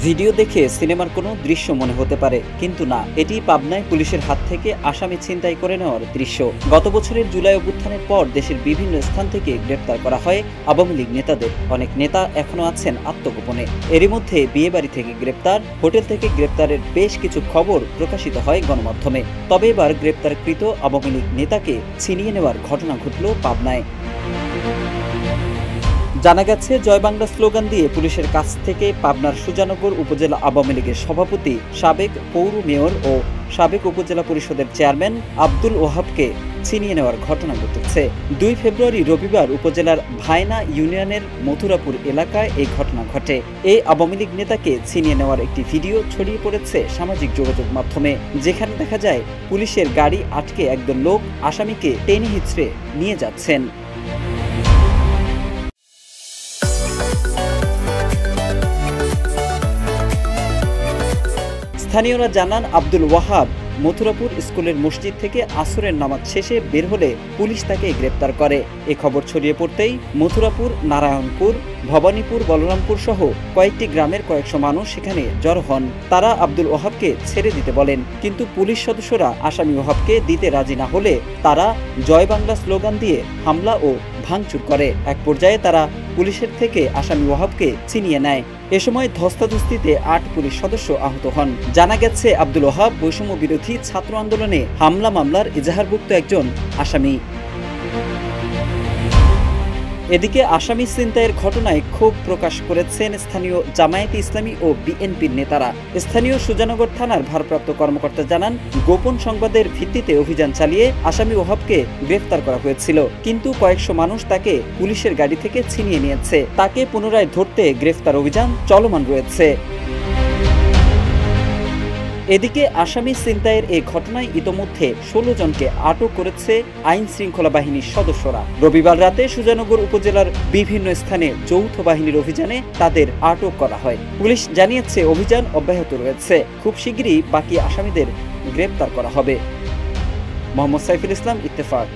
Video দেখে সিনেমার কোনো দৃশ্য মনে হতে পারে, কিন্তু না, এটি পাবনায় পুলিশের হাত থেকে আসামি ছিনতাই করে নেওয়ার দৃশ্য। গত বছরের জুলাই অভ্যুত্থানের পর দেশের বিভিন্ন স্থান থেকে গ্রেপ্তার করা হয় আওয়ামী লীগ নেতাদের। অনেক নেতা এখনো আছেন আত্মগোপনে। এরই মধ্যে বিয়েবাড়ি থেকে গ্রেপ্তার, হোটেল থেকে গ্রেপ্তারের বেশ কিছু খবর প্রকাশিত হয় গণমাধ্যমে। তবে এবার গ্রেপ্তারকৃত আওয়ামী লীগ নেতাকে ছিনিয়ে নেওয়ার ঘটনা ঘটল পাবনায়। জানা গেছে, জয় বাংলা স্লোগান দিয়ে পুলিশের কাছ থেকে পাবনার সুজানগর উপজেলা আওয়ামী লীগের সভাপতি, সাবেক পৌর মেয়র ও সাবেক উপজেলা পরিষদের চেয়ারম্যান আব্দুল ওহাবকে ছিনিয়ে নেওয়ার ঘটনা ঘটেছে। 2 ফেব্রুয়ারি রবিবার উপজেলার ভায়না ইউনিয়নের মথুরাপুর এলাকায় এই ঘটনা ঘটে। এই আওয়ামী লীগ নেতাকে ছিনিয়ে নেওয়ার একটি ভিডিও ছড়িয়ে পড়েছে সামাজিক যোগাযোগ মাধ্যমে, যেখানে দেখা যায় পুলিশের গাড়ি আটকে একদল লোক আসামিকে টেনে হিঁচড়ে নিয়ে যাচ্ছেন। স্থানীয়রা জানান, আব্দুল ওয়াহাব মথুরাপুর স্কুলের মসজিদ থেকে আসরের নামাজ শেষে বের হলে পুলিশ তাকে গ্রেপ্তার করে। এ খবর ছড়িয়ে পড়তেই মথুরাপুর, নারায়ণপুর, ভবানীপুর, বলরামপুর সহ কয়েকটি গ্রামের কয়েকশো মানুষ সেখানে জড়ো হন। তারা আব্দুল ওহাবকে ছেড়ে দিতে বলেন, কিন্তু পুলিশ সদস্যরা আসামি ওহাবকে দিতে রাজি না হলে তারা জয় বাংলা স্লোগান দিয়ে হামলা ও ভাঙচুর করে। এক পর্যায়ে তারা পুলিশের থেকে আসামি ওহাবকে ছিনিয়ে নেয়। এ সময় ধস্তাধস্তিতে 8 পুলিশ সদস্য আহত হন। জানা গেছে, আব্দুল ওহাব বৈষম্য বিরোধী ছাত্র আন্দোলনে হামলা মামলার এজাহারভুক্ত একজন আসামি। এদিকে আসামি ছিনতাইয়ের ঘটনায় ক্ষোভ প্রকাশ করেছেন স্থানীয় জামায়াতে ইসলামী ও বিএনপির নেতারা। স্থানীয় সুজানগর থানার ভারপ্রাপ্ত কর্মকর্তা জানান, গোপন সংবাদের ভিত্তিতে অভিযান চালিয়ে আসামি ওহাবকে গ্রেফতার করা হয়েছিল, কিন্তু কয়েকশো মানুষ তাকে পুলিশের গাড়ি থেকে ছিনিয়ে নিয়েছে। তাকে পুনরায় ধরতে গ্রেফতার অভিযান চলমান রয়েছে। এদিকে আসামি ছিনতাইয়ের এই ঘটনায় ইতোমধ্যে 16 জনকে আটক করেছে আইন শৃঙ্খলা বাহিনীর সদস্যরা। রবিবার রাতে সুজানগর উপজেলার বিভিন্ন স্থানে যৌথ বাহিনীর অভিযানে তাদের আটক করা হয়। পুলিশ জানিয়েছে, অভিযান অব্যাহত রয়েছে। খুব শিগগিরই বাকি আসামিদের গ্রেপ্তার করা হবে। মোহাম্মদ সাইফুল ইসলাম, ইত্তেফাক।